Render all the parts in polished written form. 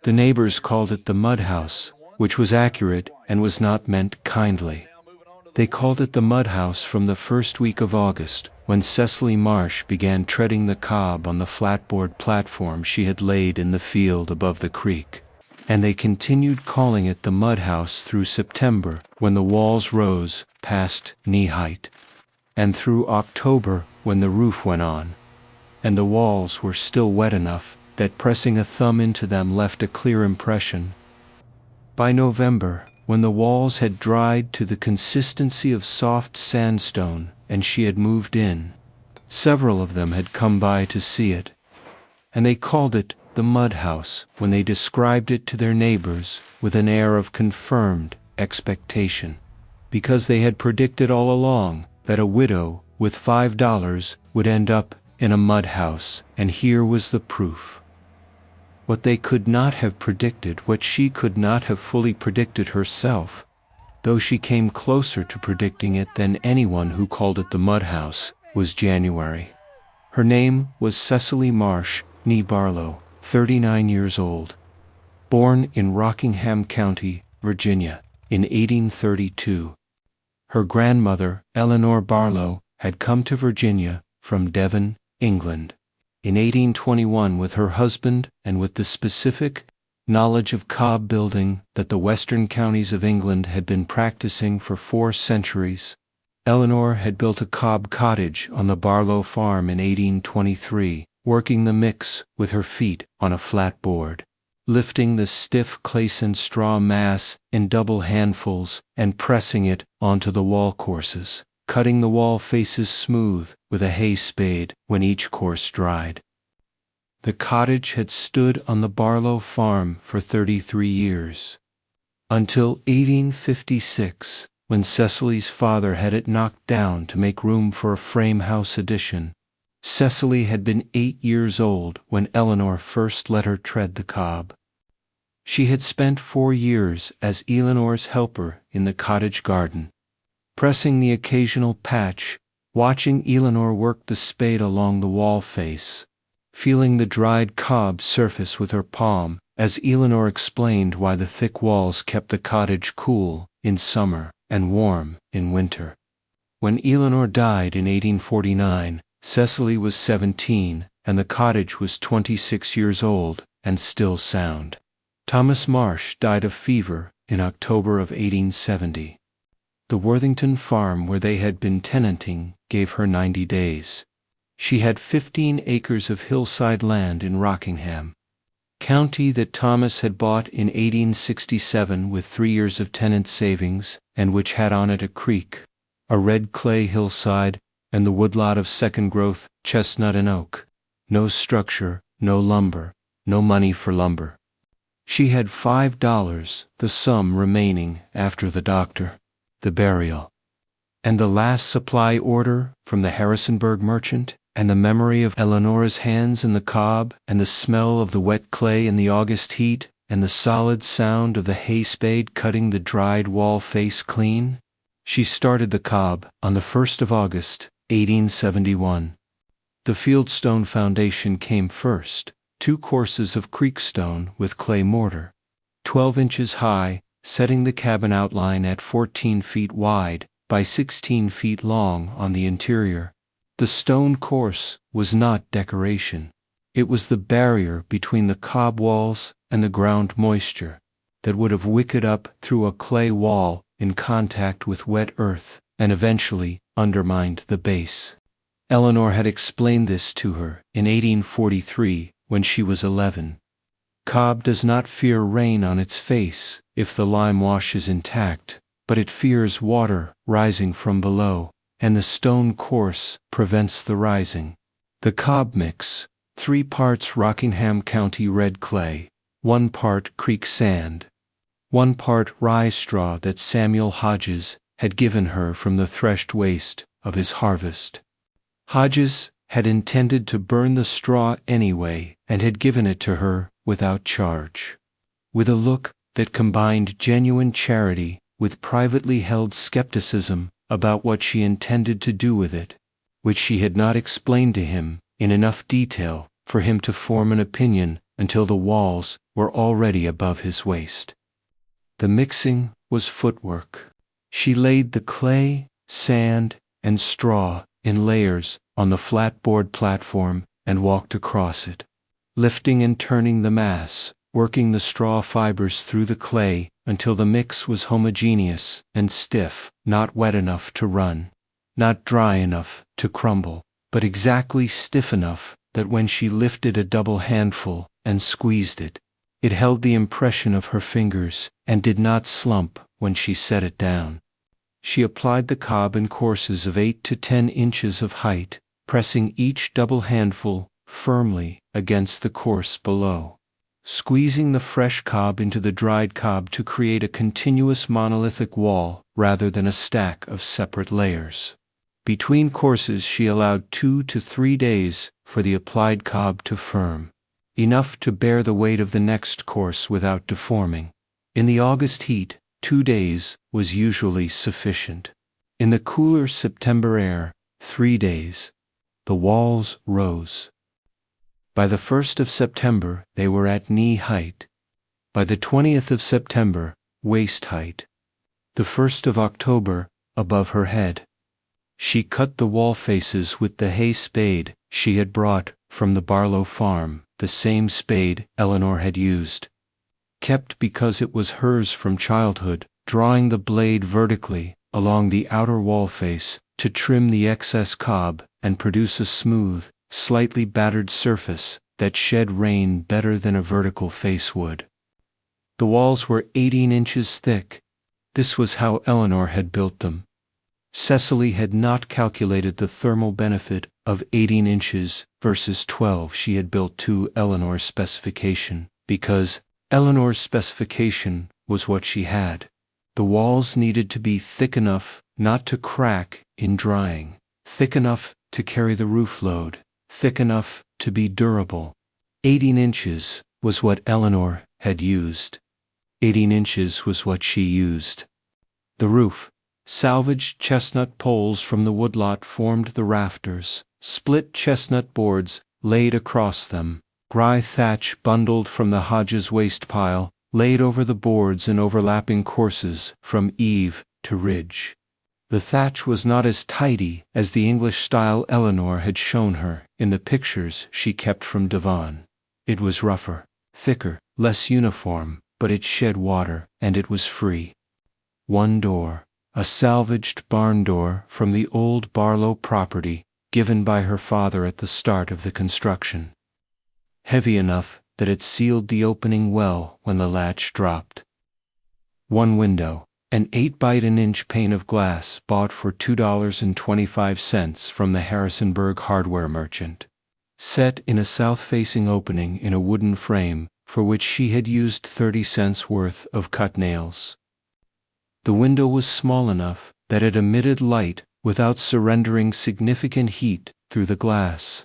The neighbors called it the mud house, which was accurate and was not meant kindly. They called it the mud house from the first week of August, when Cecily Marsh began treading the cob on the flatboard platform she had laid in the field above the creek. And they continued calling it the mud house through September, when the walls rose past knee-height, and through October, when the roof went on, and the walls were still wet enough that pressing a thumb into them left a clear impression. By November, when the walls had dried to the consistency of soft sandstone and she had moved in, several of them had come by to see it, and they called it the mud house when they described it to their neighbors with an air of confirmed expectation, because they had predicted all along that a widow with $5 would end up in a mud house, and here was the proof. What they could not have predicted, what she could not have fully predicted herself, though she came closer to predicting it than anyone who called it the mud house, was January. Her name was Cecily Marsh nee Barlow, 39 years old, born in Rockingham County, Virginia, in 1832. Her grandmother, Eleanor Barlow, had come to Virginia from Devon, England, in 1821 with her husband and with the specific knowledge of cob building that the western counties of England had been practicing for 4 centuries. Eleanor had built a cob cottage on the Barlow farm in 1823, working the mix with her feet on a flat board, lifting the stiff Clayson straw mass in double handfuls and pressing it onto the wall courses, cutting the wall faces smooth with a hay spade when each course dried. The cottage had stood on the Barlow farm for 33 years, until 1856, when Cecily's father had it knocked down to make room for a frame house addition. Cecily had been 8 years old when Eleanor first let her tread the cob. She had spent 4 years as Eleanor's helper in the cottage garden, pressing the occasional patch, watching Eleanor work the spade along the wall face, feeling the dried cob surface with her palm, as Eleanor explained why the thick walls kept the cottage cool in summer and warm in winter. When Eleanor died in 1849, Cecily was 17, and the cottage was 26 years old and still sound. Thomas Marsh died of fever in October of 1870. The Worthington farm where they had been tenanting gave her 90 days. She had 15 acres of hillside land in Rockingham County that Thomas had bought in 1867 with 3 years of tenant savings, and which had on it a creek, a red clay hillside, and the woodlot of second-growth chestnut and oak. No structure, no lumber, no money for lumber. She had $5, the sum remaining after the doctor, the burial, and the last supply order from the Harrisonburg merchant, and the memory of Eleanor's hands in the cob, and the smell of the wet clay in the August heat, and the solid sound of the hay spade cutting the dried wall face clean. She started the cob on the 1st of August, 1871. The fieldstone foundation came first, 2 courses of creekstone with clay mortar, 12 inches high, setting the cabin outline at 14 feet wide by 16 feet long on the interior. The stone course was not decoration. It was the barrier between the cob walls and the ground moisture that would have wicked up through a clay wall in contact with wet earth and eventually undermined the base. Eleanor had explained this to her in 1843 when she was 11. Cob does not fear rain on its face if the lime wash is intact, but it fears water rising from below, and the stone course prevents the rising. The cob mix, 3 parts Rockingham County red clay, 1 part creek sand, 1 part rye straw that Samuel Hodges had given her from the threshed waste of his harvest. Hodges had intended to burn the straw anyway and had given it to her without charge, with a look that combined genuine charity with privately held skepticism about what she intended to do with it, which she had not explained to him in enough detail for him to form an opinion until the walls were already above his waist. The mixing was footwork. She laid the clay, sand, and straw in layers on the flat board platform and walked across it, lifting and turning the mass, working the straw fibers through the clay until the mix was homogeneous and stiff, not wet enough to run, not dry enough to crumble, but exactly stiff enough that when she lifted a double handful and squeezed it, it held the impression of her fingers and did not slump when she set it down. She applied the cob in courses of 8 to 10 inches of height, pressing each double handful firmly against the course below, squeezing the fresh cob into the dried cob to create a continuous monolithic wall rather than a stack of separate layers. Between courses she allowed 2 to 3 days for the applied cob to firm, enough to bear the weight of the next course without deforming. In the August heat, 2 days was usually sufficient. In the cooler September air, 3 days. The walls rose. By the 1st of September they were at knee height. By the 20th of September, waist height. The 1st of October, above her head. She cut the wall faces with the hay spade she had brought from the Barlow farm, the same spade Eleanor had used, kept because it was hers from childhood, drawing the blade vertically along the outer wall face to trim the excess cob and produce a smooth, slightly battered surface that shed rain better than a vertical face would. The walls were 18 inches thick. This was how Eleanor had built them. Cecily had not calculated the thermal benefit of 18 inches versus 12 she had built to Eleanor's specification, because Eleanor's specification was what she had. The walls needed to be thick enough not to crack in drying, thick enough to carry the roof load, thick enough to be durable. 18 inches was what Eleanor had used. 18 inches was what she used. The roof, salvaged chestnut poles from the woodlot formed the rafters, split chestnut boards laid across them, rye thatch bundled from the Hodges waste pile, laid over the boards in overlapping courses from eave to ridge. The thatch was not as tidy as the English style Eleanor had shown her in the pictures she kept from Devon. It was rougher, thicker, less uniform, but it shed water, and it was free. One door, a salvaged barn door from the old Barlow property given by her father at the start of the construction. Heavy enough that it sealed the opening well when the latch dropped. One window, an 8-by-1-inch pane of glass bought for $2.25 from the Harrisonburg hardware merchant, set in a south-facing opening in a wooden frame for which she had used 30 cents worth of cut nails. The window was small enough that it emitted light without surrendering significant heat through the glass.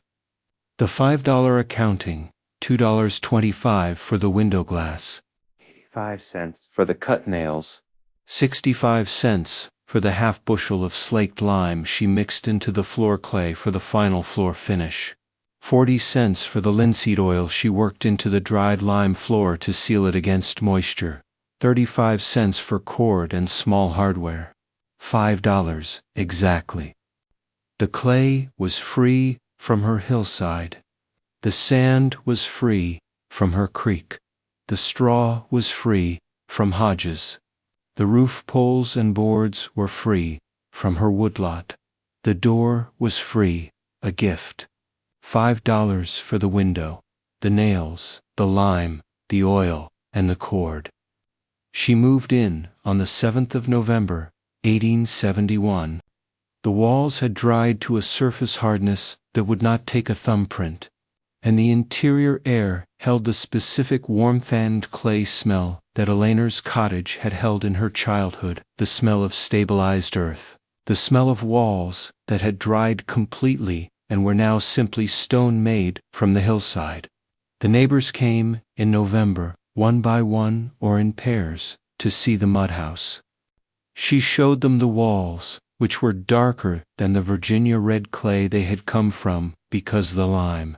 The $5 accounting, $2.25 for the window glass, 85 cents for the cut nails, 65 cents for the half bushel of slaked lime she mixed into the floor clay for the final floor finish, 40 cents for the linseed oil she worked into the dried lime floor to seal it against moisture, 35 cents for cord and small hardware. $5 exactly. The clay was free from her hillside. The sand was free from her creek. The straw was free from Hodges. The roof poles and boards were free from her woodlot. The door was free, a gift. $5 for the window, the nails, the lime, the oil, and the cord. She moved in on the 7th of November, 1871. The walls had dried to a surface hardness that would not take a thumbprint, and the interior air held the specific warm-fanned clay smell that Eleanor's cottage had held in her childhood, the smell of stabilized earth, the smell of walls that had dried completely and were now simply stone made from the hillside. The neighbors came in November, one by one or in pairs, to see the mud house. She showed them the walls, which were darker than the Virginia red clay they had come from because the lime.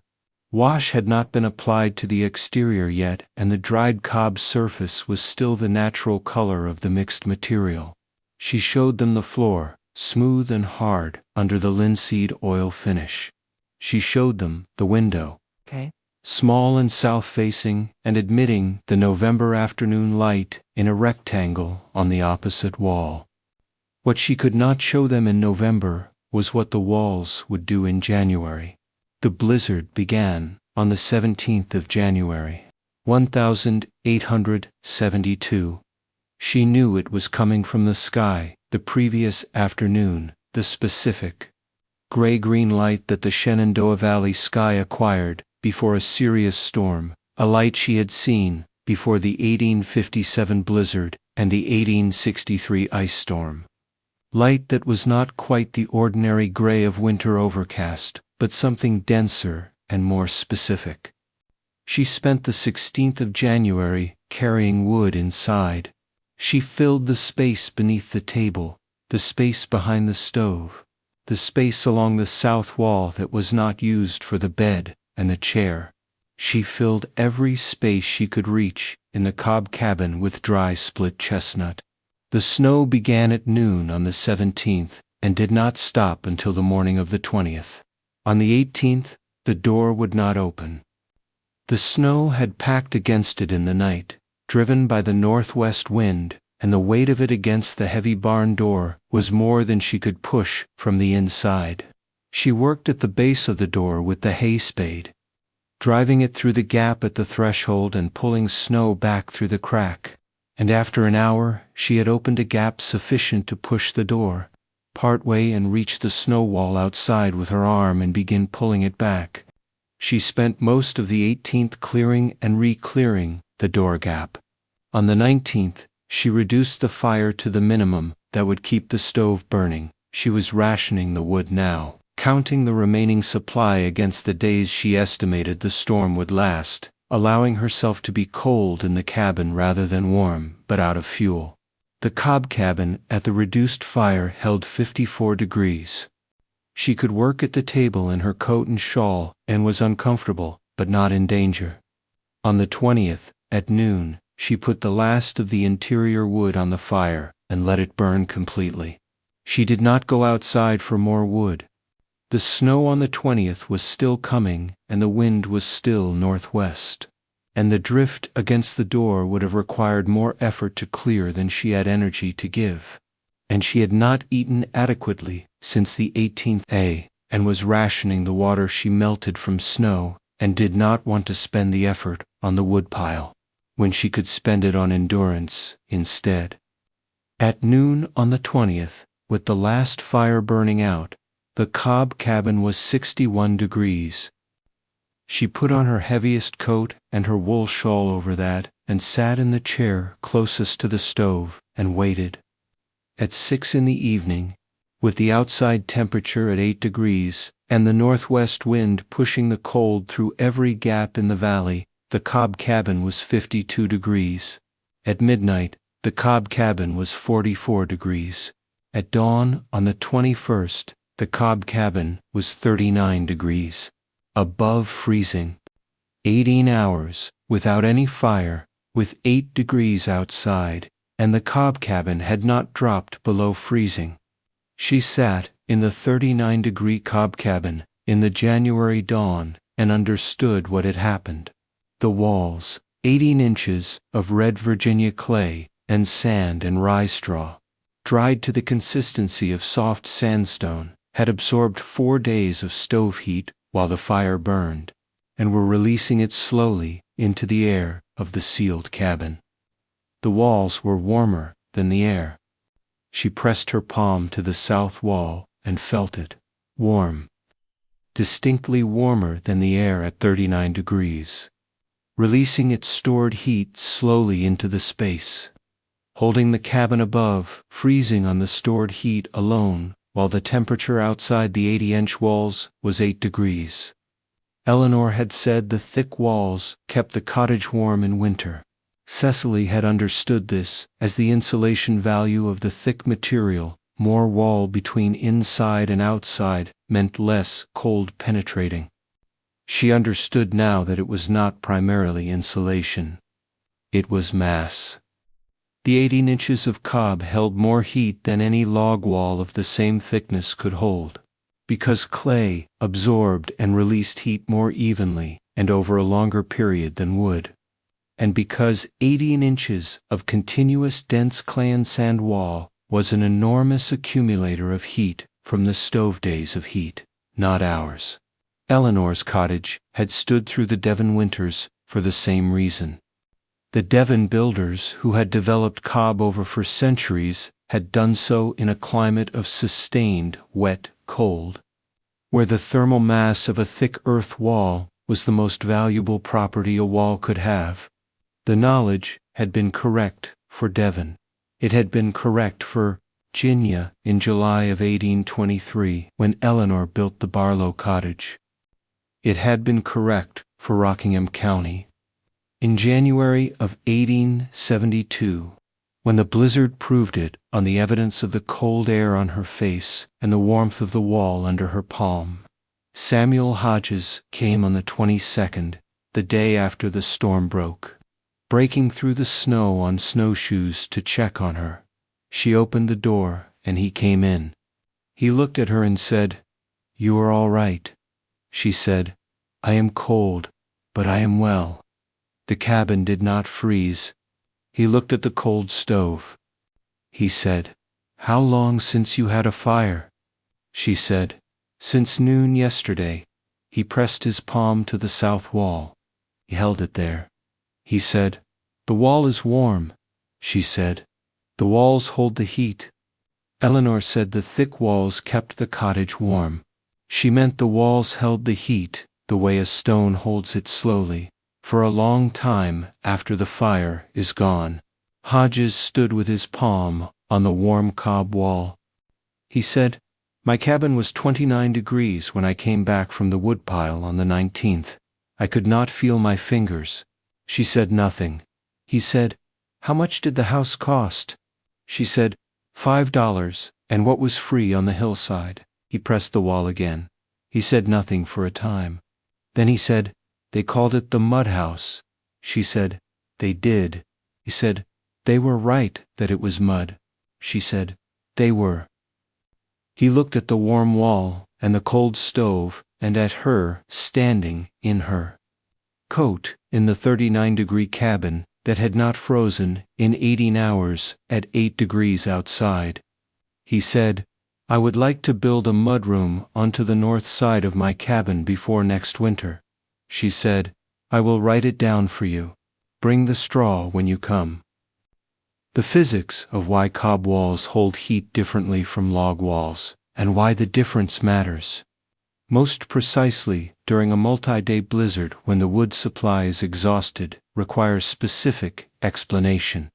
Wash had not been applied to the exterior yet, and the dried cob surface was still the natural color of the mixed material. She showed them the floor, smooth and hard, under the linseed oil finish. She showed them the window. Okay. Small and south-facing, and admitting the November afternoon light in a rectangle on the opposite wall. What she could not show them in November was what the walls would do in January. The blizzard began on the 17th of January, 1872. She knew it was coming from the sky the previous afternoon, the specific gray-green light that the Shenandoah Valley sky acquired before a serious storm, a light she had seen before the 1857 blizzard and the 1863 ice storm. Light that was not quite the ordinary gray of winter overcast, but something denser and more specific. She spent the 16th of January carrying wood inside. She filled the space beneath the table, the space behind the stove, the space along the south wall that was not used for the bed and the chair. She filled every space she could reach in the cob cabin with dry split chestnut. The snow began at noon on the 17th and did not stop until the morning of the 20th. On the 18th, the door would not open. The snow had packed against it in the night, driven by the northwest wind, and the weight of it against the heavy barn door was more than she could push from the inside. She worked at the base of the door with the hay spade, driving it through the gap at the threshold and pulling snow back through the crack. And after an hour, she had opened a gap sufficient to push the door partway and reach the snow wall outside with her arm and begin pulling it back. She spent most of the 18th clearing and re-clearing the door gap. On the 19th, she reduced the fire to the minimum that would keep the stove burning. She was rationing the wood now, counting the remaining supply against the days she estimated the storm would last, allowing herself to be cold in the cabin rather than warm, but out of fuel. The cob cabin at the reduced fire held 54 degrees. She could work at the table in her coat and shawl and was uncomfortable, but not in danger. On the 20th, at noon, she put the last of the interior wood on the fire and let it burn completely. She did not go outside for more wood. The snow on the 20th was still coming and the wind was still northwest, and the drift against the door would have required more effort to clear than she had energy to give. And she had not eaten adequately since the 18th and was rationing the water she melted from snow and did not want to spend the effort on the woodpile when she could spend it on endurance instead. At noon on the 20th, with the last fire burning out, the cob cabin was 61 degrees. She put on her heaviest coat and her wool shawl over that and sat in the chair closest to the stove and waited. At 6 in the evening, with the outside temperature at 8 degrees and the northwest wind pushing the cold through every gap in the valley, the cob cabin was 52 degrees. At midnight, the cob cabin was 44 degrees. At dawn on the 21st, the cob cabin was 39 degrees. Above freezing. 18 hours, without any fire, with 8 degrees outside, and the cob cabin had not dropped below freezing. She sat in the 39-degree cob cabin in the January dawn and understood what had happened. The walls, 18 inches of red Virginia clay and sand and rye straw, dried to the consistency of soft sandstone, had absorbed 4 days of stove heat while the fire burned, and were releasing it slowly into the air of the sealed cabin. The walls were warmer than the air. She pressed her palm to the south wall and felt it, warm, distinctly warmer than the air at 39 degrees, releasing its stored heat slowly into the space, holding the cabin above, freezing on the stored heat alone, while the temperature outside the 80-inch walls was 8 degrees. Eleanor had said the thick walls kept the cottage warm in winter. Cecily had understood this as the insulation value of the thick material. More wall between inside and outside meant less cold penetrating. She understood now that it was not primarily insulation. It was mass. The 18 inches of cob held more heat than any log wall of the same thickness could hold, because clay absorbed and released heat more evenly and over a longer period than wood, and because 18 inches of continuous dense clay and sand wall was an enormous accumulator of heat from the stove days of heat, not ours. Eleanor's cottage had stood through the Devon winters for the same reason. The Devon builders who had developed cob over for centuries had done so in a climate of sustained, wet cold, where the thermal mass of a thick earth wall was the most valuable property a wall could have. The knowledge had been correct for Devon. It had been correct for Virginia in July of 1823 when Eleanor built the Barlow cottage. It had been correct for Rockingham County in January of 1872, when the blizzard proved it on the evidence of the cold air on her face and the warmth of the wall under her palm. Samuel Hodges came on the 22nd, the day after the storm broke, breaking through the snow on snowshoes to check on her. She opened the door, and he came in. He looked at her and said, "You are all right." She said, "I am cold, but I am well." The cabin did not freeze. He looked at the cold stove. He said, "How long since you had a fire?" She said, "Since noon yesterday." He pressed his palm to the south wall. He held it there. He said, "The wall is warm." She said, "The walls hold the heat." Eleanor said the thick walls kept the cottage warm. She meant the walls held the heat the way a stone holds it slowly, for a long time after the fire is gone. Hodges stood with his palm on the warm cob wall. He said, "My cabin was 29 degrees when I came back from the woodpile on the 19th. I could not feel my fingers." She said nothing. He said, "How much did the house cost?" She said, $5, and what was free on the hillside." He pressed the wall again. He said nothing for a time. Then he said, "They called it the mud house." She said, "They did." He said, "They were right that it was mud." She said, "They were." He looked at the warm wall and the cold stove and at her standing in her coat in the 39-degree cabin that had not frozen in 18 hours at 8 degrees outside. He said, "I would like to build a mudroom onto the north side of my cabin before next winter." She said, "I will write it down for you. Bring the straw when you come." The physics of why cob walls hold heat differently from log walls, and why the difference matters. Most precisely, during a multi-day blizzard when the wood supply is exhausted, requires specific explanation.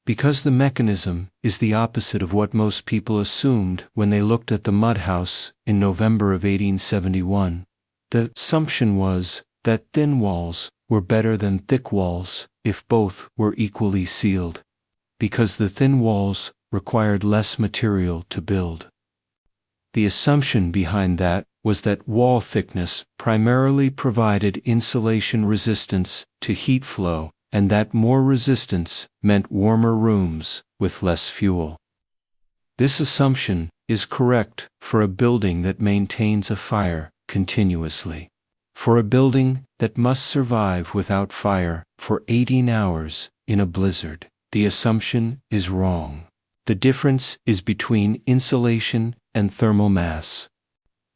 Because the mechanism is the opposite of what most people assumed when they looked at the mud house in November of 1871. The assumption was that thin walls were better than thick walls if both were equally sealed, because the thin walls required less material to build. The assumption behind that was that wall thickness primarily provided insulation resistance to heat flow, and that more resistance meant warmer rooms with less fuel. This assumption is correct for a building that maintains a fire continuously. For a building that must survive without fire for 18 hours in a blizzard, the assumption is wrong. The difference is between insulation and thermal mass.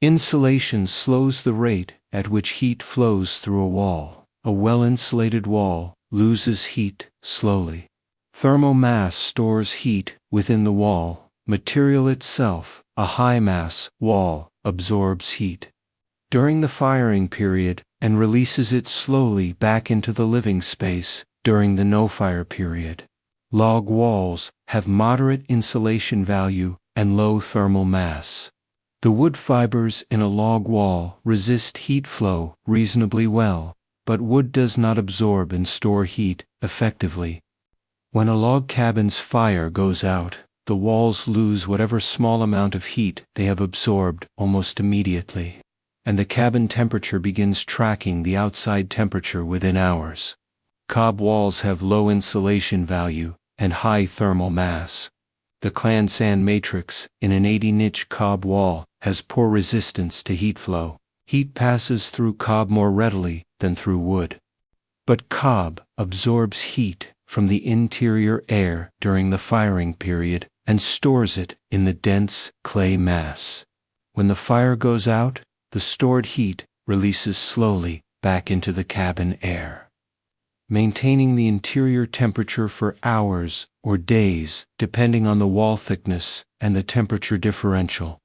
Insulation slows the rate at which heat flows through a wall. A well-insulated wall loses heat slowly. Thermal mass stores heat within the wall. Material itself, a high-mass wall, absorbs heat during the firing period and releases it slowly back into the living space during the no-fire period. Log walls have moderate insulation value and low thermal mass. The wood fibers in a log wall resist heat flow reasonably well, but wood does not absorb and store heat effectively. When a log cabin's fire goes out, the walls lose whatever small amount of heat they have absorbed almost immediately. and the cabin temperature begins tracking the outside temperature within hours. Cob walls have low insulation value and high thermal mass. The Clan sand matrix in an 18-inch cob wall has poor resistance to heat flow. Heat passes through cob more readily than through wood. But cob absorbs heat from the interior air during the firing period and stores it in the dense clay mass. When the fire goes out, the stored heat releases slowly back into the cabin air, maintaining the interior temperature for hours or days depending on the wall thickness and the temperature differential.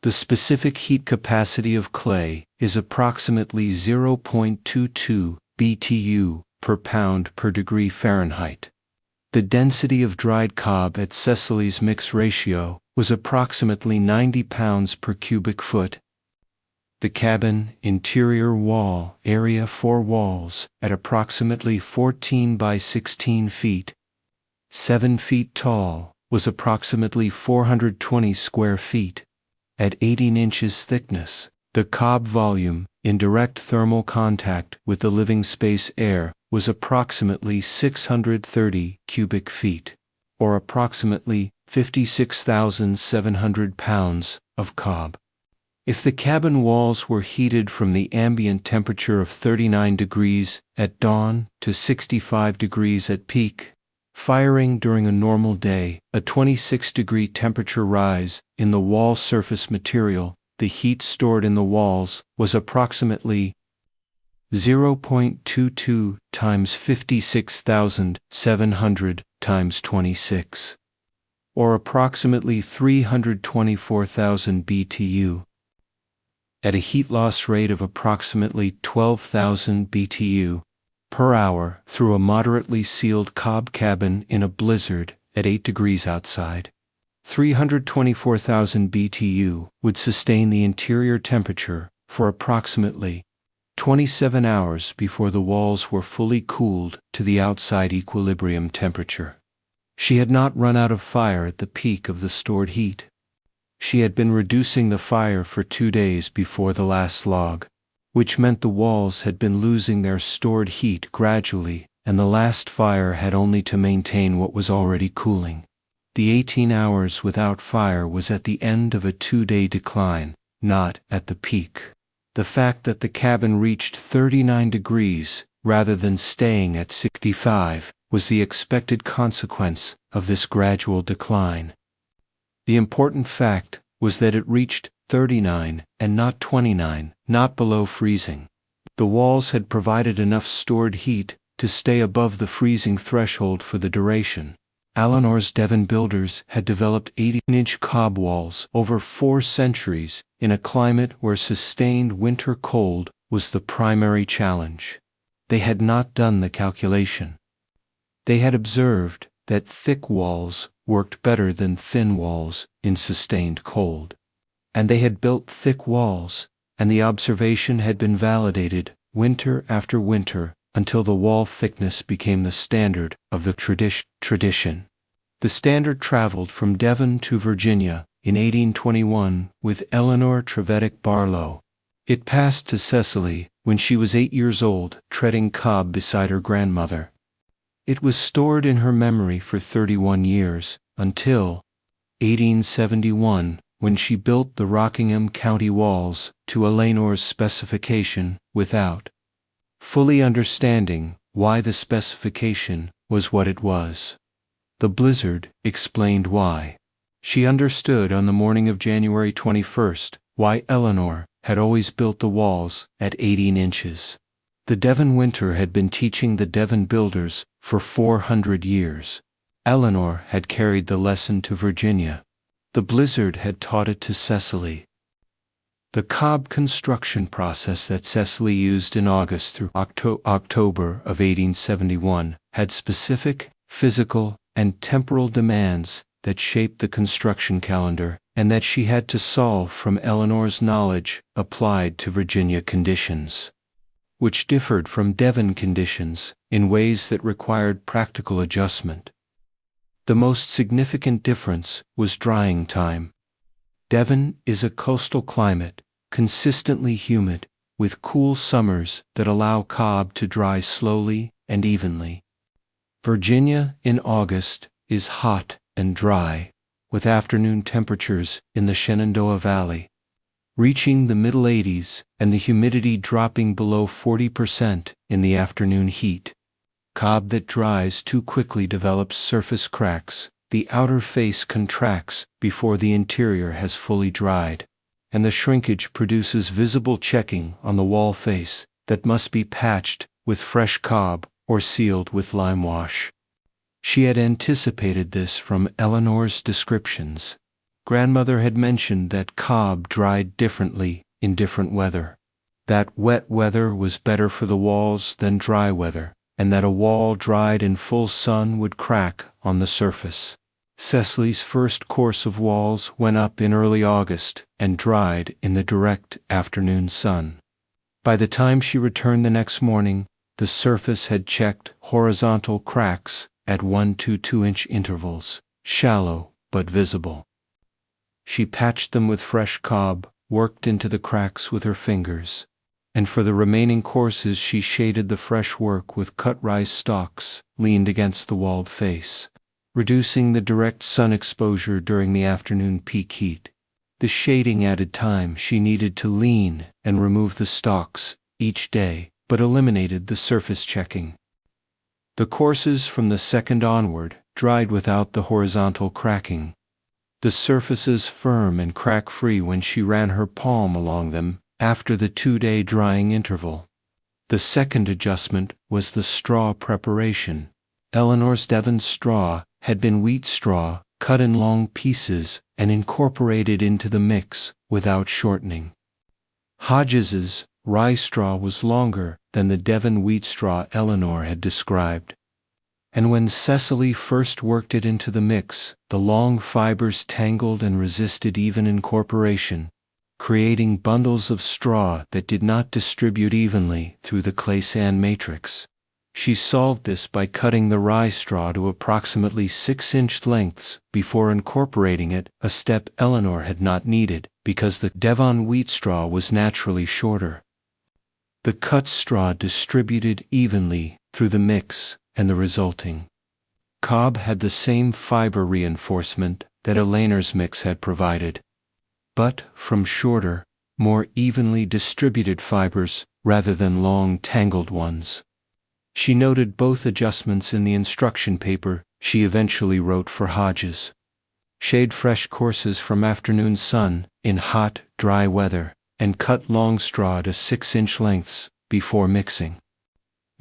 The specific heat capacity of clay is approximately 0.22 BTU per pound per degree Fahrenheit. The density of dried cob at Cecily's mix ratio was approximately 90 pounds per cubic foot. The cabin interior wall area for walls at approximately 14 by 16 feet, 7 feet tall, was approximately 420 square feet. At 18 inches thickness, the cob volume in direct thermal contact with the living space air was approximately 630 cubic feet, or approximately 56,700 pounds of cob. If the cabin walls were heated from the ambient temperature of 39 degrees at dawn to 65 degrees at peak, firing during a normal day, a 26-degree temperature rise in the wall surface material, the heat stored in the walls, was approximately 0.22 times 56,700 times 26, or approximately 324,000 BTU. At a heat loss rate of approximately 12,000 BTU per hour through a moderately sealed cob cabin in a blizzard at 8 degrees outside, 324,000 BTU would sustain the interior temperature for approximately 27 hours before the walls were fully cooled to the outside equilibrium temperature. She had not run out of fire at the peak of the stored heat. She had been reducing the fire for 2 days before the last log, which meant the walls had been losing their stored heat gradually, and the last fire had only to maintain what was already cooling. The 18 hours without fire was at the end of a 2-day decline, not at the peak. The fact that the cabin reached 39 degrees rather than staying at 65 was the expected consequence of this gradual decline. The important fact was that it reached 39 and not 29, not below freezing. The walls had provided enough stored heat to stay above the freezing threshold for the duration. Eleanor's Devon builders had developed 18-inch cob walls over 4 centuries in a climate where sustained winter cold was the primary challenge. They had not done the calculation. They had observed that thick walls worked better than thin walls in sustained cold. And they had built thick walls, and the observation had been validated winter after winter until the wall thickness became the standard of the tradition. The standard traveled from Devon to Virginia in 1821 with Eleanor Trevedick Barlow. It passed to Cecily when she was 8 years old, treading cob beside her grandmother. It was stored in her memory for 31 years, until 1871, when she built the Rockingham County walls to Eleanor's specification without fully understanding why the specification was what it was. The blizzard explained why. She understood on the morning of January 21st why Eleanor had always built the walls at 18 inches. The Devon winter had been teaching the Devon builders for 400 years. Eleanor had carried the lesson to Virginia. The blizzard had taught it to Cecily. The cob construction process that Cecily used in August through October of 1871 had specific physical and temporal demands that shaped the construction calendar and that she had to solve from Eleanor's knowledge applied to Virginia conditions, which differed from Devon conditions in ways that required practical adjustment. The most significant difference was drying time. Devon is a coastal climate, consistently humid, with cool summers that allow cob to dry slowly and evenly. Virginia in August is hot and dry, with afternoon temperatures in the Shenandoah Valley reaching the middle 80s and the humidity dropping below 40% in the afternoon heat. Cob that dries too quickly develops surface cracks, the outer face contracts before the interior has fully dried, and the shrinkage produces visible checking on the wall face that must be patched with fresh cob or sealed with lime wash. She had anticipated this from Eleanor's descriptions. Grandmother had mentioned that cob dried differently in different weather, that wet weather was better for the walls than dry weather, and that a wall dried in full sun would crack on the surface. Cecily's first course of walls went up in early August and dried in the direct afternoon sun. By the time she returned the next morning, the surface had checked horizontal cracks at 1 to 2 inch intervals, shallow but visible. She patched them with fresh cob, worked into the cracks with her fingers, and for the remaining courses she shaded the fresh work with cut rice stalks leaned against the walled face, reducing the direct sun exposure during the afternoon peak heat. The shading added time she needed to lean and remove the stalks each day, but eliminated the surface checking. The courses from the second onward dried without the horizontal cracking, the surfaces firm and crack-free when she ran her palm along them after the 2-day drying interval. The second adjustment was the straw preparation. Eleanor's Devon straw had been wheat straw cut in long pieces and incorporated into the mix without shortening. Hodges's rye straw was longer than the Devon wheat straw Eleanor had described, and when Cecily first worked it into the mix, the long fibers tangled and resisted even incorporation, creating bundles of straw that did not distribute evenly through the clay sand matrix. She solved this by cutting the rye straw to approximately 6-inch lengths before incorporating it, a step Eleanor had not needed because the Devon wheat straw was naturally shorter. The cut straw distributed evenly through the mix, and the resulting cob had the same fiber reinforcement that Eleanor's mix had provided, but from shorter, more evenly distributed fibers rather than long tangled ones. She noted both adjustments in the instruction paper she eventually wrote for Hodges. Shade fresh courses from afternoon sun in hot, dry weather, and cut long straw to 6-inch lengths before mixing.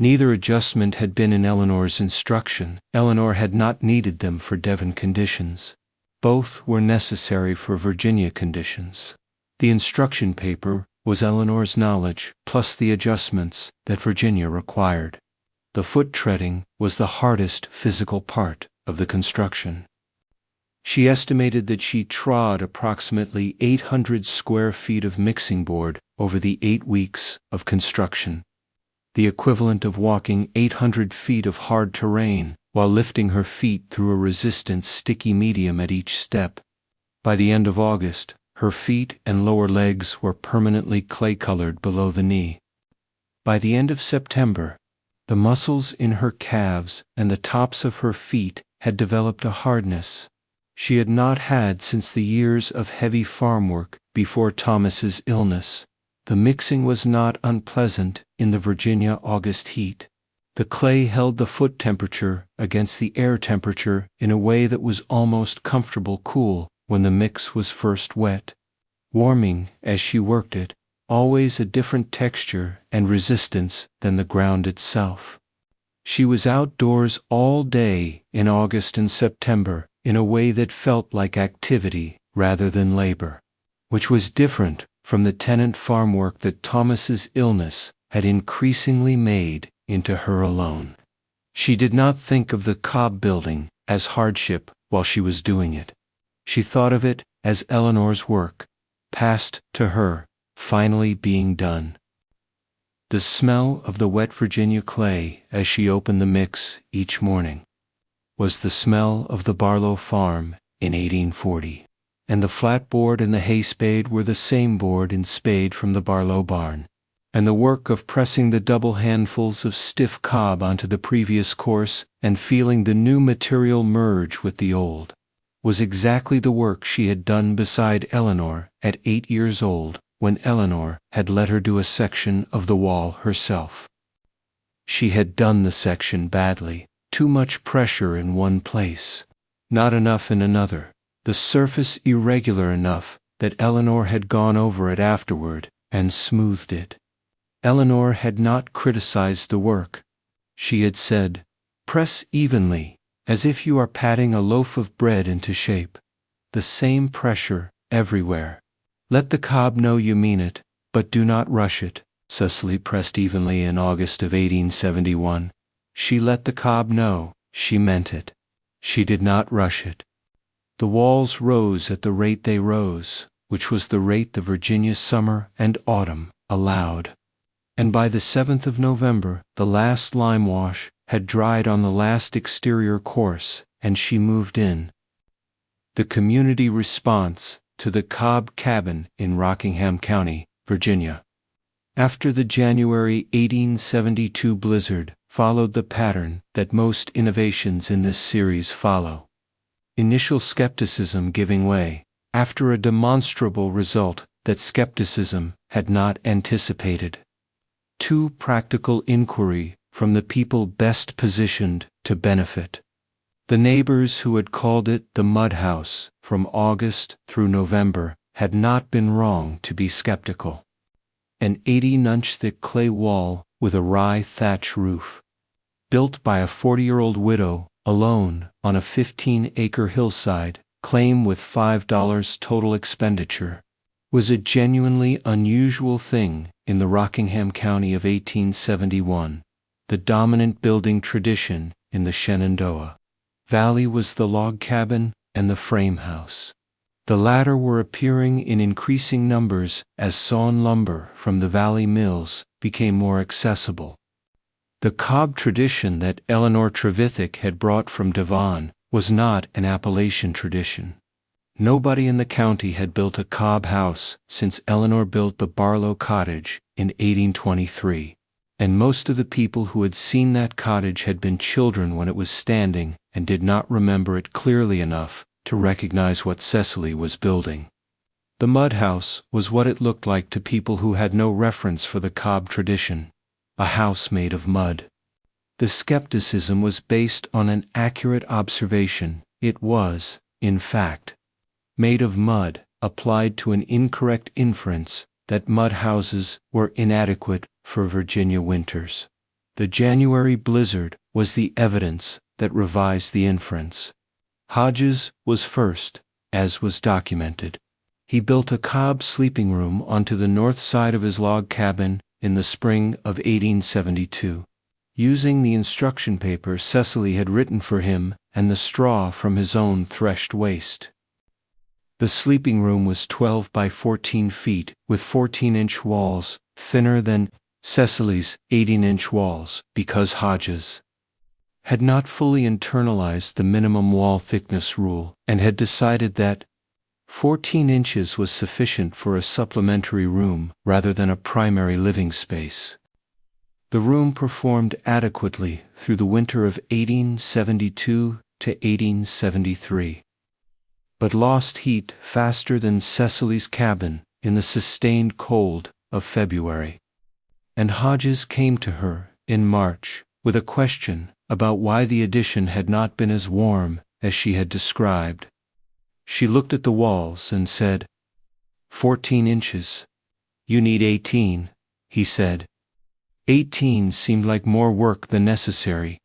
Neither adjustment had been in Eleanor's instruction. Eleanor had not needed them for Devon conditions. Both were necessary for Virginia conditions. The instruction paper was Eleanor's knowledge plus the adjustments that Virginia required. The foot treading was the hardest physical part of the construction. She estimated that she trod approximately 800 square feet of mixing board over the 8 weeks of construction, the equivalent of walking 800 feet of hard terrain while lifting her feet through a resistant sticky medium at each step. By the end of August, her feet and lower legs were permanently clay-colored below the knee. By the end of September, the muscles in her calves and the tops of her feet had developed a hardness she had not had since the years of heavy farm work before Thomas's illness. The mixing was not unpleasant in the Virginia August heat. The clay held the foot temperature against the air temperature in a way that was almost comfortable cool when the mix was first wet, warming as she worked it, always a different texture and resistance than the ground itself. She was outdoors all day in August and September in a way that felt like activity rather than labor, which was different from the tenant farm work that Thomas's illness had increasingly made into her alone. She did not think of the cob building as hardship while she was doing it. She thought of it as Eleanor's work, passed to her, finally being done. The smell of the wet Virginia clay as she opened the mix each morning was the smell of the Barlow farm in 1840, and the flat board and the hay spade were the same board and spade from the Barlow barn. And the work of pressing the double handfuls of stiff cob onto the previous course and feeling the new material merge with the old was exactly the work she had done beside Eleanor at 8 years old, when Eleanor had let her do a section of the wall herself. She had done the section badly, too much pressure in one place, not enough in another, the surface irregular enough that Eleanor had gone over it afterward and smoothed it. Eleanor had not criticized the work. She had said, "Press evenly, as if you are patting a loaf of bread into shape. The same pressure everywhere. Let the cob know you mean it, but do not rush it." Cecily pressed evenly in August of 1871. She let the cob know she meant it. She did not rush it. The walls rose at the rate they rose, which was the rate the Virginia summer and autumn allowed. And by the 7th of November, the last lime wash had dried on the last exterior course, and she moved in. The community response to the Cobb cabin in Rockingham County, Virginia, after the January 1872 blizzard, followed the pattern that most innovations in this series follow. Initial skepticism giving way, after a demonstrable result that skepticism had not anticipated. Too practical inquiry from the people best positioned to benefit. The neighbors who had called it the mud house from August through November had not been wrong to be skeptical. An 80-inch thick clay wall with a rye thatch roof, built by a 40-year-old widow alone on a 15-acre hillside, claim with $5 total expenditure, was a genuinely unusual thing in the Rockingham County of 1871, the dominant building tradition in the Shenandoah Valley was the log cabin and the frame house. The latter were appearing in increasing numbers as sawn lumber from the valley mills became more accessible. The cob tradition that Eleanor Trevithick had brought from Devon was not an Appalachian tradition. Nobody in the county had built a cob house since Eleanor built the Barlow cottage in 1823, and most of the people who had seen that cottage had been children when it was standing and did not remember it clearly enough to recognize what Cecily was building. The mud house was what it looked like to people who had no reference for the cob tradition, a house made of mud. The skepticism was based on an accurate observation. It was, in fact, made of mud, applied to an incorrect inference that mud houses were inadequate for Virginia winters. The January blizzard was the evidence that revised the inference. Hodges was first, as was documented. He built a cob sleeping room onto the north side of his log cabin in the spring of 1872, using the instruction paper Cecily had written for him and the straw from his own threshed waste. The sleeping room was 12 by 14 feet with 14-inch walls, thinner than Cecily's 18-inch walls, because Hodges had not fully internalized the minimum wall thickness rule and had decided that 14 inches was sufficient for a supplementary room rather than a primary living space. The room performed adequately through the winter of 1872 to 1873, but lost heat faster than Cecily's cabin in the sustained cold of February. And Hodges came to her in March with a question about why the addition had not been as warm as she had described. She looked at the walls and said, 14 inches. You need 18, he said. 18 seemed like more work than necessary.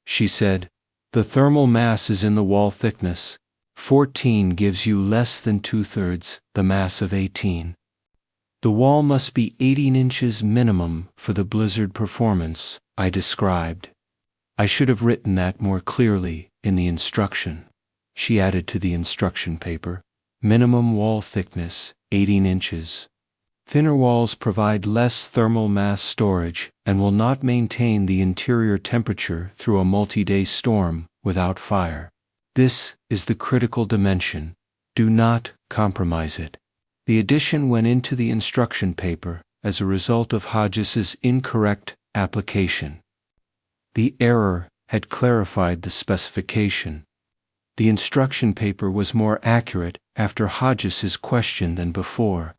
She said, the thermal mass is in the wall thickness. 14 gives you less than 2/3 the mass of 18. The wall must be 18 inches minimum for the blizzard performance I described. I should have written that more clearly in the instruction. She added to the instruction paper, minimum wall thickness, 18 inches. Thinner walls provide less thermal mass storage and will not maintain the interior temperature through a multi-day storm without fire. This is the critical dimension. Do not compromise it. The addition went into the instruction paper as a result of Hodges's incorrect application. The error had clarified the specification. The instruction paper was more accurate after Hodges's question than before.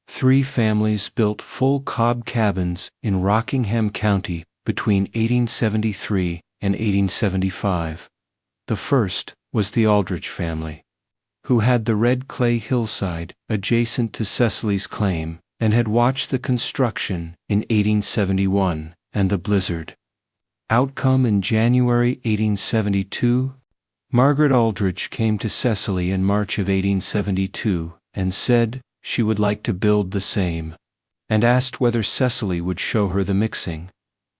3 families built full cob cabins in Rockingham County between 1873 and 1875. The first was the Aldrich family, who had the red clay hillside adjacent to Cecily's claim and had watched the construction in 1871 and the blizzard. Outcome in January 1872. Margaret Aldrich came to Cecily in March of 1872 and said she would like to build the same, and asked whether Cecily would show her the mixing.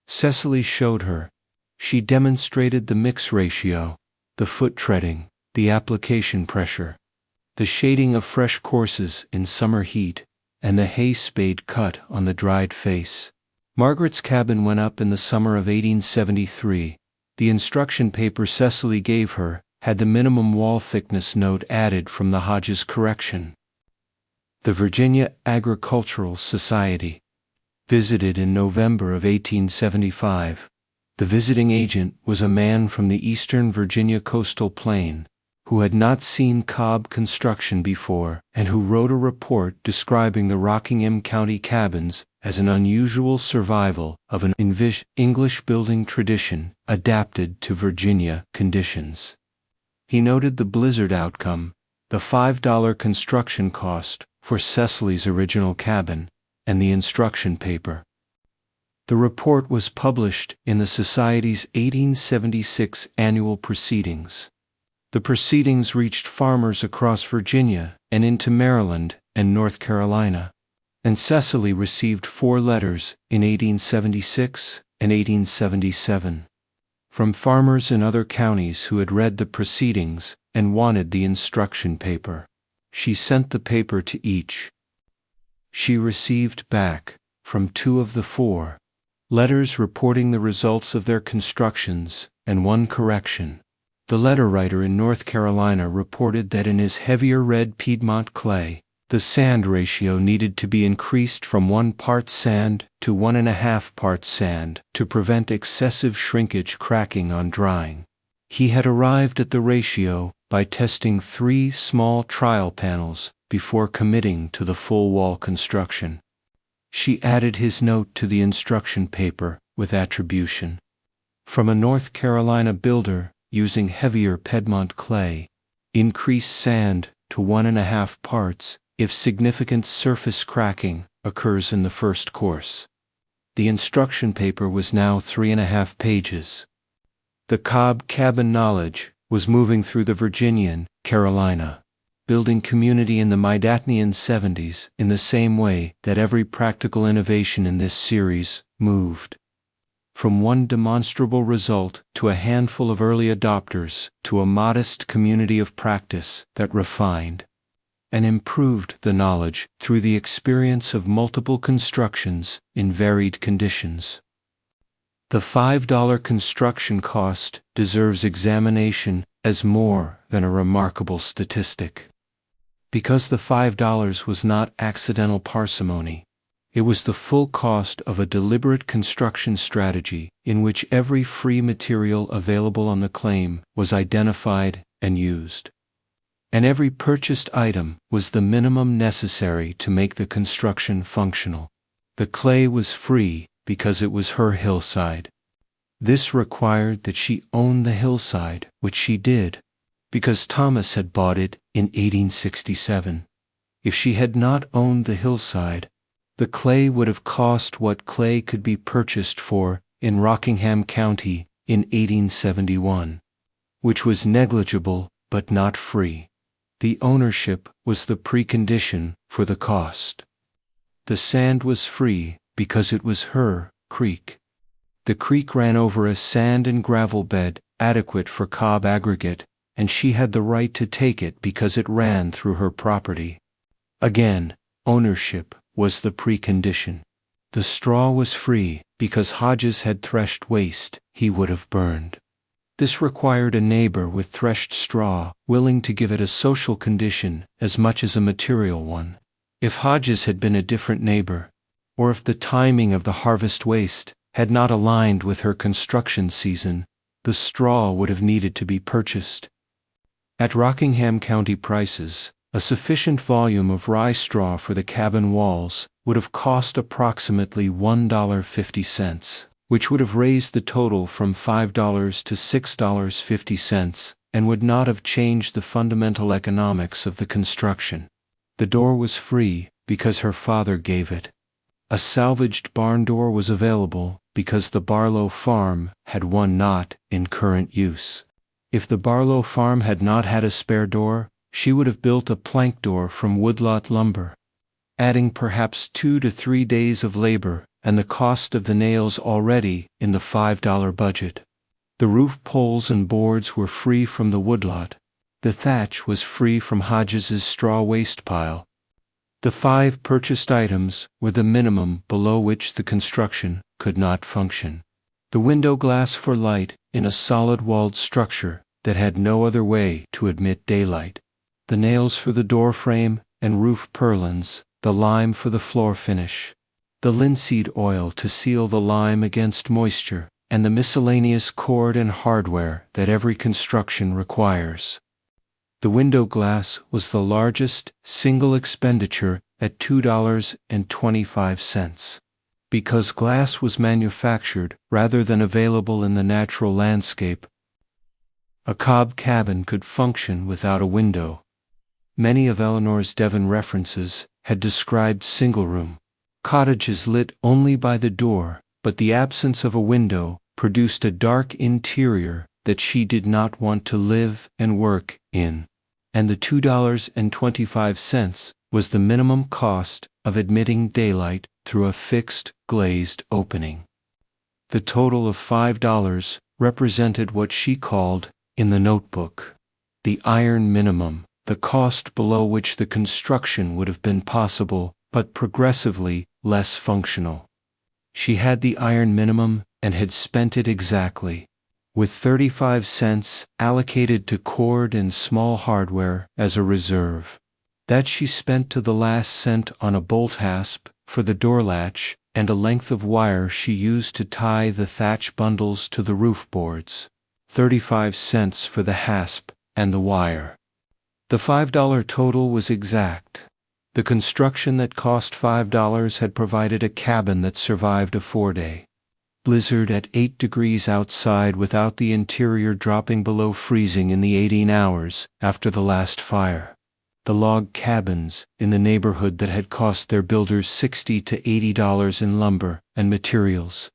Cecily showed her. She demonstrated the mix ratio, the foot treading, the application pressure, the shading of fresh courses in summer heat, and the hay spade cut on the dried face. Margaret's cabin went up in the summer of 1873. The instruction paper Cecily gave her had the minimum wall thickness note added from the Hodges correction. The Virginia Agricultural Society. Visited in November of 1875. The visiting agent was a man from the eastern Virginia coastal plain, who had not seen cob construction before and who wrote a report describing the Rockingham County cabins as an unusual survival of an English building tradition adapted to Virginia conditions. He noted the blizzard outcome, the $5 construction cost for Cecily's original cabin, and the instruction paper. The report was published in the Society's 1876 annual proceedings. The proceedings reached farmers across Virginia and into Maryland and North Carolina, and Cecily received 4 letters in 1876 and 1877 from farmers in other counties who had read the proceedings and wanted the instruction paper. She sent the paper to each. She received back, from 2 of the 4, letters reporting the results of their constructions and 1 correction. The letter writer in North Carolina reported that in his heavier red Piedmont clay, the sand ratio needed to be increased from 1 part sand to 1.5 parts sand to prevent excessive shrinkage cracking on drying. He had arrived at the ratio by testing 3 small trial panels before committing to the full wall construction. She added his note to the instruction paper with attribution. From a North Carolina builder using heavier Piedmont clay, increase sand to 1.5 parts if significant surface cracking occurs in the first course. The instruction paper was now 3.5 pages. The cob cabin knowledge was moving through the Virginian, Carolina, building community in the Mydantnian 70s in the same way that every practical innovation in this series moved. From 1 demonstrable result to a handful of early adopters to a modest community of practice that refined and improved the knowledge through the experience of multiple constructions in varied conditions. The $5 construction cost deserves examination as more than a remarkable statistic. Because the $5 was not accidental parsimony, it was the full cost of a deliberate construction strategy in which every free material available on the claim was identified and used. And every purchased item was the minimum necessary to make the construction functional. The clay was free because it was her hillside. This required that she own the hillside, which she did, because Thomas had bought it in 1867. If she had not owned the hillside, the clay would have cost what clay could be purchased for in Rockingham County in 1871, which was negligible but not free. The ownership was the precondition for the cost. The sand was free because it was her creek. The creek ran over a sand and gravel bed adequate for cob aggregate, and she had the right to take it because it ran through her property. Again, ownership was the precondition. The straw was free because Hodges had threshed waste he would have burned. This required a neighbor with threshed straw, willing to give it a social condition as much as a material one. If Hodges had been a different neighbor, or if the timing of the harvest waste had not aligned with her construction season, the straw would have needed to be purchased. At Rockingham County prices, a sufficient volume of rye straw for the cabin walls would have cost approximately $1.50, which would have raised the total from $5 to $6.50 and would not have changed the fundamental economics of the construction. The door was free because her father gave it. A salvaged barn door was available because the Barlow farm had one not in current use. If the Barlow farm had not had a spare door, she would have built a plank door from woodlot lumber, adding perhaps 2 to 3 days of labor and the cost of the nails already in the $5 budget. The roof poles and boards were free from the woodlot. The thatch was free from Hodges's straw waste pile. The 5 purchased items were the minimum below which the construction could not function. The window glass for light in a solid-walled structure that had no other way to admit daylight. The nails for the door frame and roof purlins, the lime for the floor finish, the linseed oil to seal the lime against moisture, and the miscellaneous cord and hardware that every construction requires. The window glass was the largest single expenditure at $2.25. Because glass was manufactured rather than available in the natural landscape, a cob cabin could function without a window. Many of Eleanor's Devon references had described single-room cottages lit only by the door, but the absence of a window produced a dark interior that she did not want to live and work in. And the $2.25 was the minimum cost of admitting daylight through a fixed, glazed opening. The total of $5 represented what she called, in the notebook, the iron minimum, the cost below which the construction would have been possible, but progressively less functional. She had the iron minimum and had spent it exactly, with 35 cents allocated to cord and small hardware as a reserve. That she spent to the last cent on a bolt hasp for the door latch and a length of wire she used to tie the thatch bundles to the roof boards. 35 cents for the hasp and the wire. The $5 total was exact. The construction that cost $5 had provided a cabin that survived a 4-day blizzard at 8 degrees outside without the interior dropping below freezing in the 18 hours after the last fire. The log cabins in the neighborhood that had cost their builders $60 to $80 in lumber and materials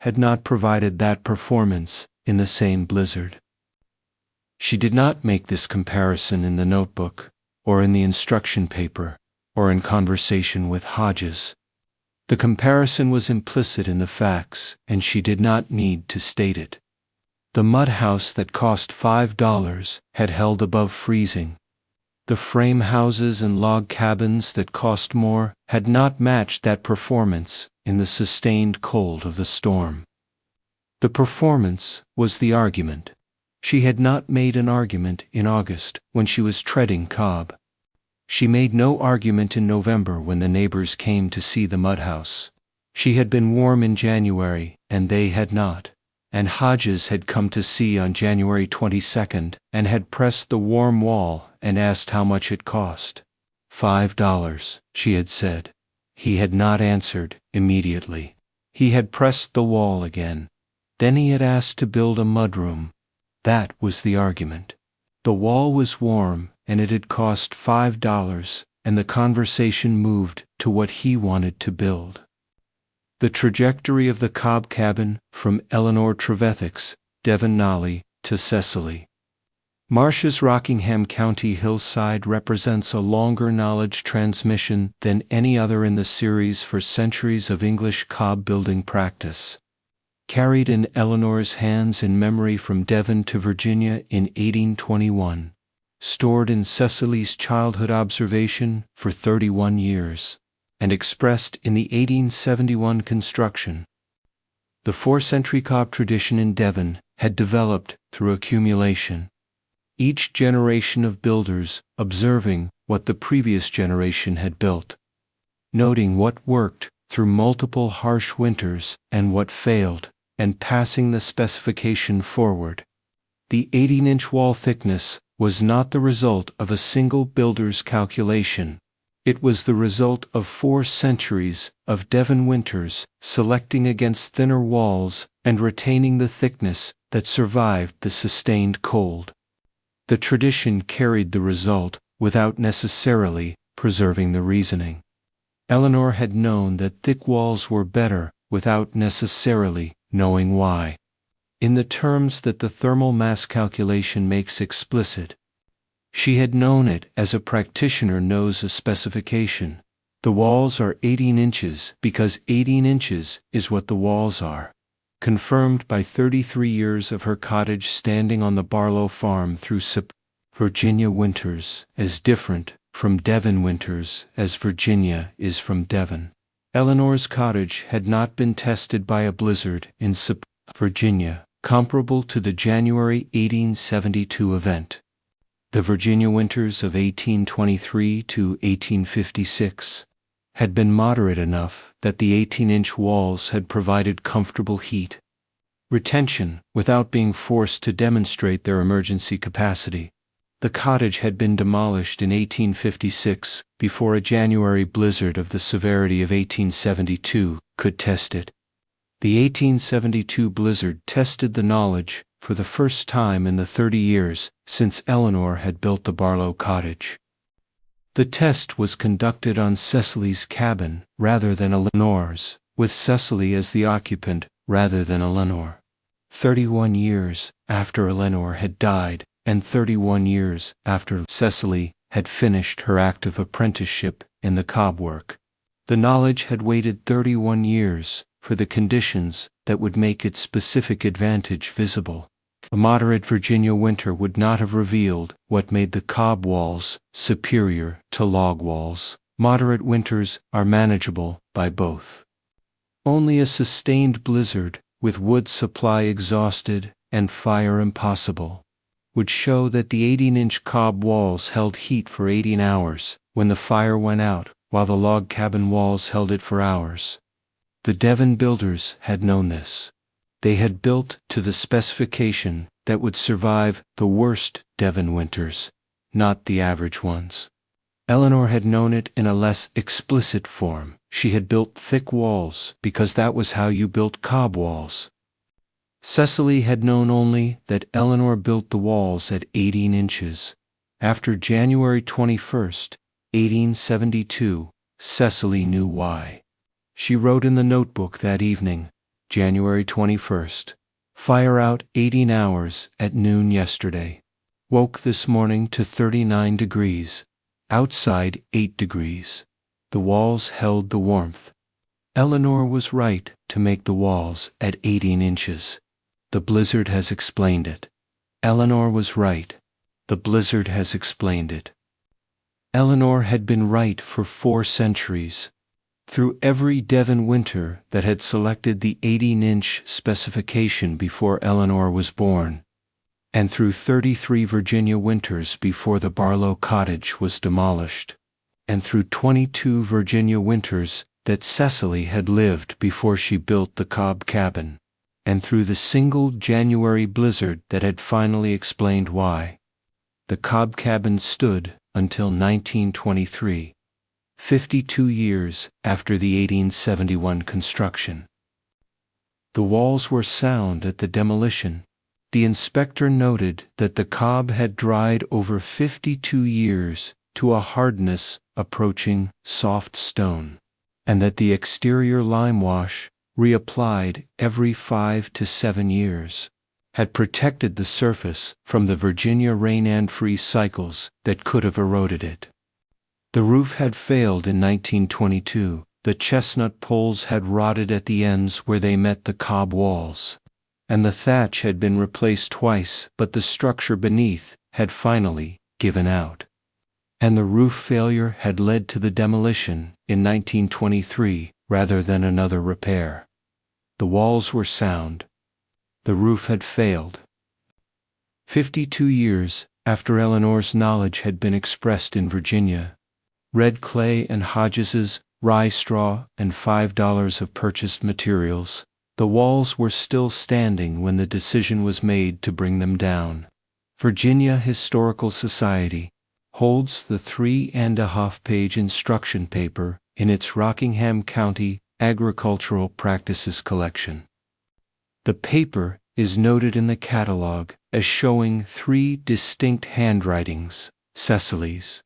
had not provided that performance in the same blizzard. She did not make this comparison in the notebook, or in the instruction paper, or in conversation with Hodges. The comparison was implicit in the facts, and she did not need to state it. The mud house that cost $5 had held above freezing. The frame houses and log cabins that cost more had not matched that performance in the sustained cold of the storm. The performance was the argument. She had not made an argument in August when she was treading cob. She made no argument in November when the neighbors came to see the mud house. She had been warm in January, and they had not. And Hodges had come to see on January 22nd and had pressed the warm wall and asked how much it cost. $5, she had said. He had not answered immediately. He had pressed the wall again. Then he had asked to build a mudroom. That was the argument. The wall was warm, and it had cost $5, and the conversation moved to what he wanted to build. The trajectory of the cob cabin from Eleanor Trevethic's Devon Nolly to Cecily Marsh's Rockingham County hillside represents a longer knowledge transmission than any other in the series for centuries of English cob building practice. Carried in Eleanor's hands in memory from Devon to Virginia in 1821. Stored in Cecily's childhood observation for 31 years, and expressed in the 1871 construction. The 4-century cob tradition in Devon had developed through accumulation. Each generation of builders observing what the previous generation had built, noting what worked through multiple harsh winters and what failed, and passing the specification forward. The 18-inch wall thickness was not the result of a single builder's calculation. It was the result of 4 centuries of Devon winters selecting against thinner walls and retaining the thickness that survived the sustained cold. The tradition carried the result without necessarily preserving the reasoning. Eleanor had known that thick walls were better without necessarily knowing why. In the terms that the thermal mass calculation makes explicit, she had known it as a practitioner knows a specification. The walls are 18 inches because 18 inches is what the walls are. Confirmed by 33 years of her cottage standing on the Barlow farm through Virginia winters as different from Devon winters as Virginia is from Devon. Eleanor's cottage had not been tested by a blizzard in Virginia, comparable to the January 1872 event. The Virginia winters of 1823 to 1856 had been moderate enough that the 18-inch walls had provided comfortable heat retention without being forced to demonstrate their emergency capacity. The cottage had been demolished in 1856 before a January blizzard of the severity of 1872 could test it. The 1872 blizzard tested the knowledge for the first time in the 30 years since Eleanor had built the Barlow cottage. The test was conducted on Cecily's cabin rather than Eleanor's, with Cecily as the occupant rather than Eleanor. 31 years after Eleanor had died, and 31 years after Cecily had finished her active apprenticeship in the cob work, the knowledge had waited 31 years for the conditions that would make its specific advantage visible. A moderate Virginia winter would not have revealed what made the cob walls superior to log walls. Moderate winters are manageable by both. Only a sustained blizzard, with wood supply exhausted and fire impossible, would show that the 18-inch cob walls held heat for 18 hours when the fire went out, while the log cabin walls held it for hours. The Devon builders had known this. They had built to the specification that would survive the worst Devon winters, not the average ones. Eleanor had known it in a less explicit form. She had built thick walls because that was how you built cob walls. Cecily had known only that Eleanor built the walls at 18 inches. After January 21st, 1872, Cecily knew why. She wrote in the notebook that evening, January 21st, "Fire out 18 hours at noon yesterday. Woke this morning to 39 degrees. Outside 8 degrees. The walls held the warmth." Eleanor was right to make the walls at 18 inches. The blizzard has explained it. Eleanor was right. The blizzard has explained it. Eleanor had been right for 4 centuries. Through every Devon winter that had selected the 18-inch specification before Eleanor was born, and through 33 Virginia winters before the Barlow cottage was demolished, and through 22 Virginia winters that Cecily had lived before she built the cob cabin, and through the single January blizzard that had finally explained why. The cob cabin stood until 1923. 52 years after the 1871 construction. The walls were sound at the demolition. The inspector noted that the cob had dried over 52 years to a hardness approaching soft stone, and that the exterior lime wash, reapplied every 5 to 7 years, had protected the surface from the Virginia rain and freeze cycles that could have eroded it. The roof had failed in 1922. The chestnut poles had rotted at the ends where they met the cob walls, and the thatch had been replaced twice, but the structure beneath had finally given out. And the roof failure had led to the demolition in 1923 rather than another repair. The walls were sound. The roof had failed. 52 years after Eleanor's knowledge had been expressed in Virginia, red clay and Hodges's rye straw and $5 of purchased materials, the walls were still standing when the decision was made to bring them down. Virginia Historical Society holds the 3.5-page instruction paper in its Rockingham County Agricultural Practices collection. The paper is noted in the catalog as showing 3 distinct handwritings: Cecily's,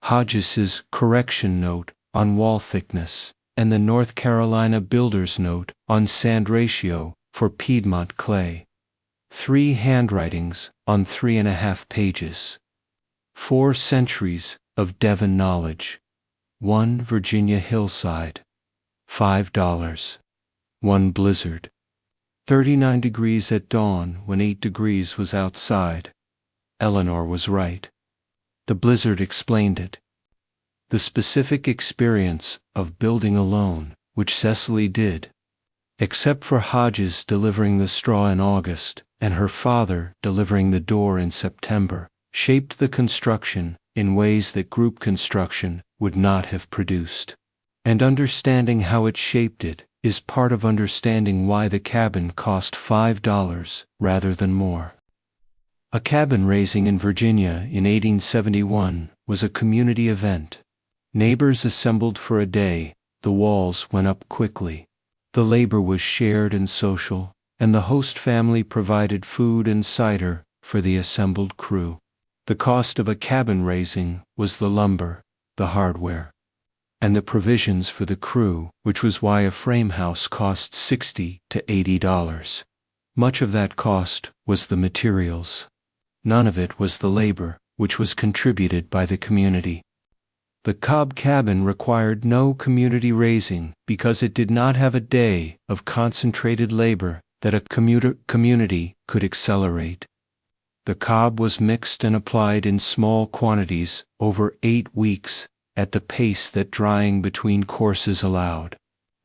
Hodges's correction note on wall thickness, and the North Carolina builder's note on sand ratio for Piedmont clay. 3 handwritings on 3.5 pages. 4 centuries of Devon knowledge. 1 Virginia hillside. $5. 1 blizzard. 39 degrees at dawn when 8 degrees was outside. Eleanor was right. The blizzard explained it. The specific experience of building alone, which Cecily did, except for Hodges delivering the straw in August and her father delivering the door in September, shaped the construction in ways that group construction would not have produced. And understanding how it shaped it is part of understanding why the cabin cost $5 rather than more. A cabin raising in Virginia in 1871 was a community event. Neighbors assembled for a day, the walls went up quickly. The labor was shared and social, and the host family provided food and cider for the assembled crew. The cost of a cabin raising was the lumber, the hardware, and the provisions for the crew, which was why a frame house cost $60 to $80. Much of that cost was the materials. None of it was the labor, which was contributed by the community. The Cobb cabin required no community raising because it did not have a day of concentrated labor that a community could accelerate. The cob was mixed and applied in small quantities over 8 weeks at the pace that drying between courses allowed,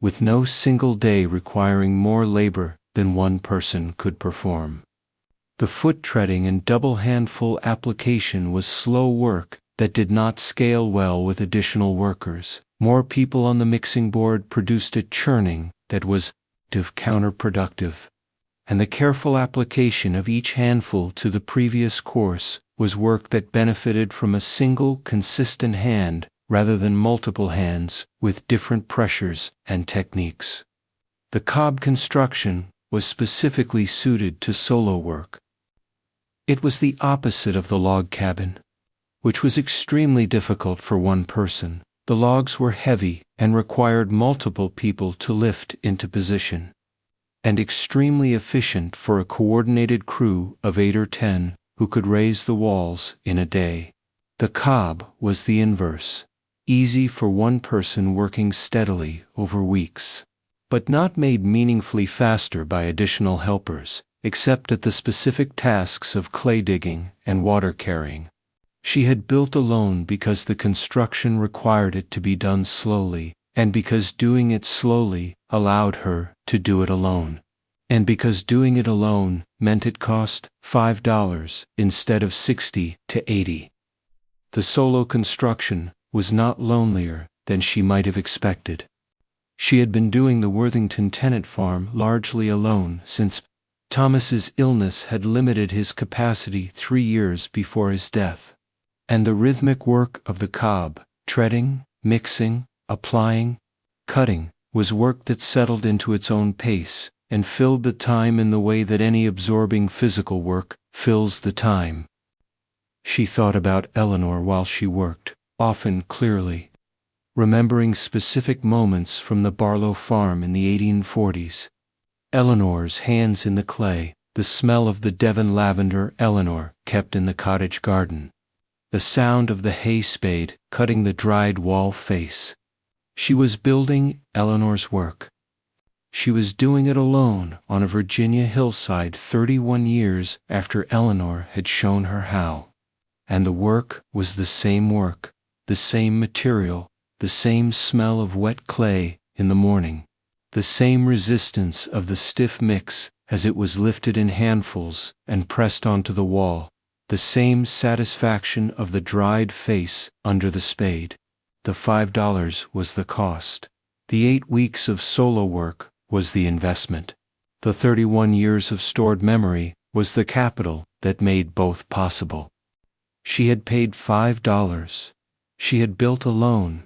with no single day requiring more labor than one person could perform. The foot treading and double handful application was slow work that did not scale well with additional workers. More people on the mixing board produced a churning that was counterproductive, and the careful application of each handful to the previous course was work that benefited from a single consistent hand rather than multiple hands with different pressures and techniques. The cob construction was specifically suited to solo work. It was the opposite of the log cabin, which was extremely difficult for one person. The logs were heavy and required multiple people to lift into position, and extremely efficient for a coordinated crew of 8 or 10 who could raise the walls in a day. The cob was the inverse, easy for one person working steadily over weeks, but not made meaningfully faster by additional helpers, except at the specific tasks of clay digging and water carrying. She had built alone because the construction required it to be done slowly, and because doing it slowly allowed her to do it alone, and because doing it alone meant it cost $5 instead of $60 to $80. The solo construction was not lonelier than she might have expected. She had been doing the Worthington tenant farm largely alone since Thomas's illness had limited his capacity 3 years before his death. And the rhythmic work of the cob, treading, mixing, applying, cutting, was work that settled into its own pace and filled the time in the way that any absorbing physical work fills the time. She thought about Eleanor while she worked, often clearly, remembering specific moments from the Barlow farm in the 1840s. Eleanor's hands in the clay, the smell of the Devon lavender Eleanor kept in the cottage garden, the sound of the hay spade cutting the dried wall face. She was building Eleanor's work. She was doing it alone on a Virginia hillside 31 years after Eleanor had shown her how. And the work was the same work, the same material, the same smell of wet clay in the morning, the same resistance of the stiff mix as it was lifted in handfuls and pressed onto the wall, the same satisfaction of the dried face under the spade. The $5 was the cost. The 8 weeks of solo work was the investment. The 31 years of stored memory was the capital that made both possible. She had paid $5. She had built alone.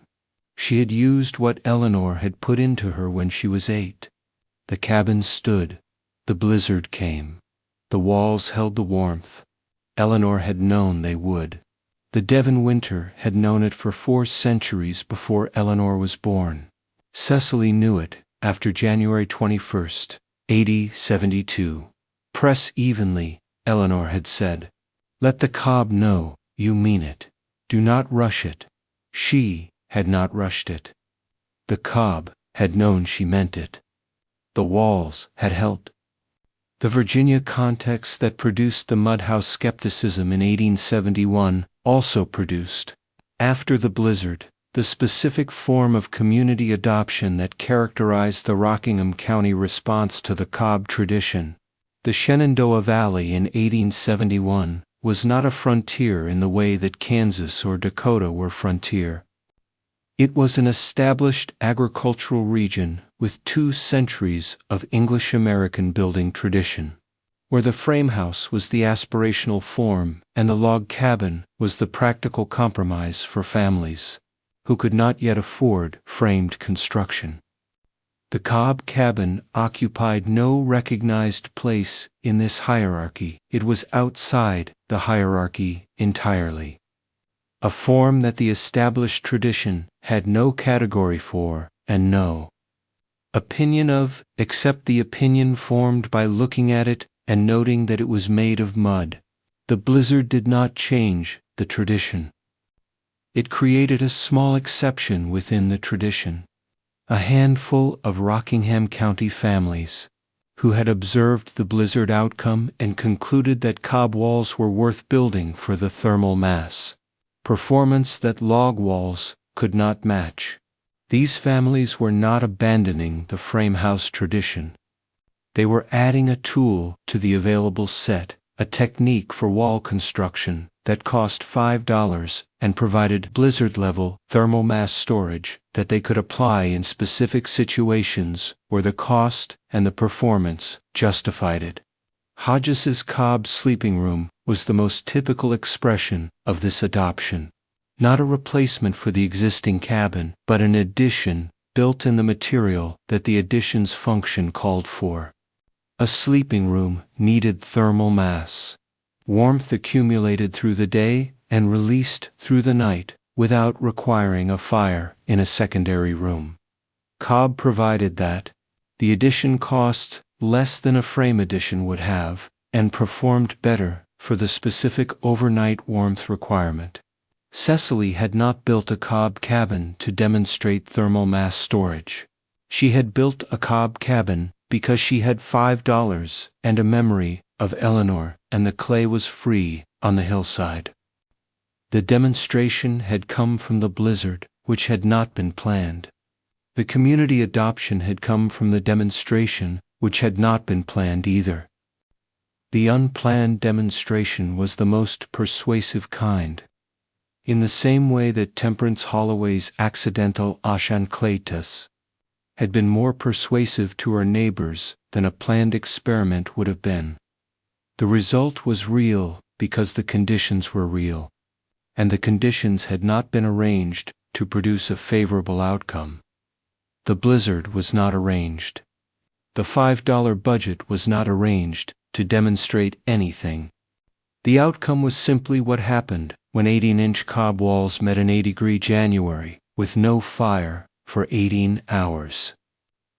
She had used what Eleanor had put into her when she was 8. The cabin stood. The blizzard came. The walls held the warmth. Eleanor had known they would. The Devon winter had known it for 4 centuries before Eleanor was born. Cecily knew it after January 21st, 1872. "Press evenly," Eleanor had said. "Let the cob know you mean it. Do not rush it." She had not rushed it. The cob had known she meant it. The walls had held. The Virginia context that produced the Mudhouse skepticism in 1871 also produced, after the blizzard, the specific form of community adoption that characterized the Rockingham County response to the Cobb tradition. The Shenandoah Valley in 1871 was not a frontier in the way that Kansas or Dakota were frontier. It was an established agricultural region with 2 centuries of English-American building tradition, where the frame house was the aspirational form and the log cabin was the practical compromise for families who could not yet afford framed construction. The Cobb cabin occupied no recognized place in this hierarchy. It was outside the hierarchy entirely. A form that the established tradition had no category for and no opinion of, except the opinion formed by looking at it and noting that it was made of mud. The blizzard did not change the tradition. It created a small exception within the tradition. A handful of Rockingham County families who had observed the blizzard outcome and concluded that cob walls were worth building for the thermal mass performance that log walls could not match. These families were not abandoning the frame house tradition. They were adding a tool to the available set, a technique for wall construction that cost $5 and provided blizzard-level thermal mass storage that they could apply in specific situations where the cost and the performance justified it. Hodges's Cobb sleeping room was the most typical expression of this adoption. Not a replacement for the existing cabin, but an addition built in the material that the addition's function called for. A sleeping room needed thermal mass. Warmth accumulated through the day and released through the night without requiring a fire in a secondary room. Cobb provided that. The addition cost less than a frame addition would have and performed better for the specific overnight warmth requirement. Cecily had not built a Cobb cabin to demonstrate thermal mass storage. She had built a Cobb cabin because she had $5 and a memory of Eleanor, and the clay was free on the hillside. The demonstration had come from the blizzard, which had not been planned. The community adoption had come from the demonstration, which had not been planned either. The unplanned demonstration was the most persuasive kind. In the same way that Temperance Holloway's accidental Ashancletus had been more persuasive to her neighbors than a planned experiment would have been. The result was real because the conditions were real, and the conditions had not been arranged to produce a favorable outcome. The blizzard was not arranged. The $5 budget was not arranged to demonstrate anything. The outcome was simply what happened when 18-inch cob walls met an 80-degree January with no fire for 18 hours.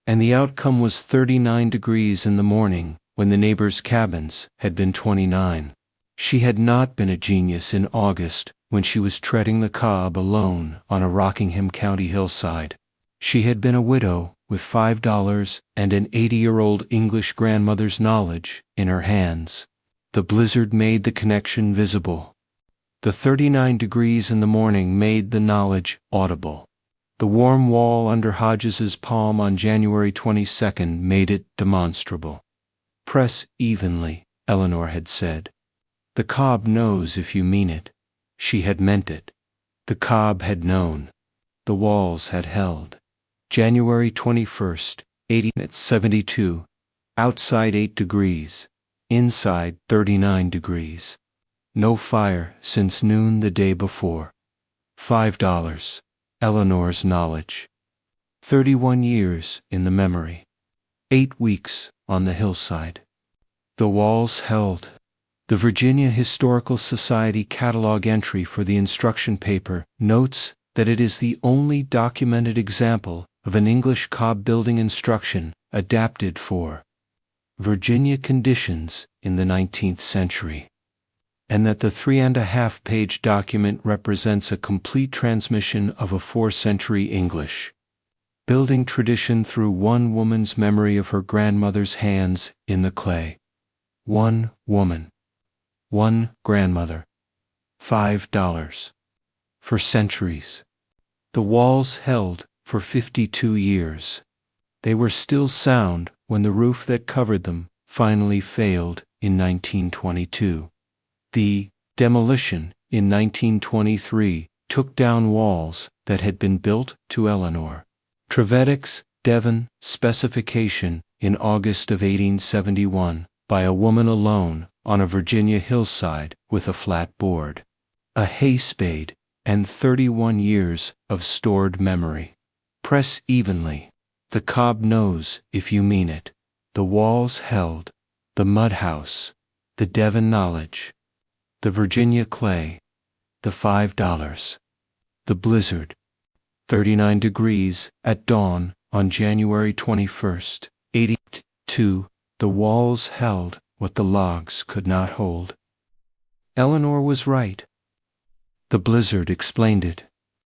And the outcome was 39 degrees in the morning when the neighbors' cabins had been 29. She had not been a genius in August when she was treading the cob alone on a Rockingham County hillside. She had been a widow with $5 and an 80-year-old English grandmother's knowledge in her hands. The blizzard made the connection visible. The 39 degrees in the morning made the knowledge audible. The warm wall under Hodges's palm on January 22nd made it demonstrable. Press evenly, Eleanor had said. The cob knows if you mean it. She had meant it. The cob had known. The walls had held. January 21st, 1872. Outside 8 degrees. Inside 39 degrees. No fire since noon the day before. $5. Eleanor's knowledge. 31 years in the memory. 8 weeks on the hillside. The walls held. The Virginia Historical Society catalog entry for the instruction paper notes that it is the only documented example of an English cob building instruction adapted for Virginia conditions in the 19th century, and that the 3.5-page document represents a complete transmission of a 4th-century English building tradition through one woman's memory of her grandmother's hands in the clay. One woman. One grandmother. $5. For centuries. The walls held for 52 years. They were still sound when the roof that covered them finally failed in 1922. The demolition in 1923 took down walls that had been built to Eleanor Trevedick's Devon specification in August of 1871 by a woman alone on a Virginia hillside with a flat board, a hay spade, and 31 years of stored memory. Press evenly. The cob knows if you mean it. The walls held. The mud house. The Devon knowledge. The Virginia clay. The $5. The blizzard. 39 degrees at dawn on January 21st, 82. The walls held what the logs could not hold. Eleanor was right. The blizzard explained it.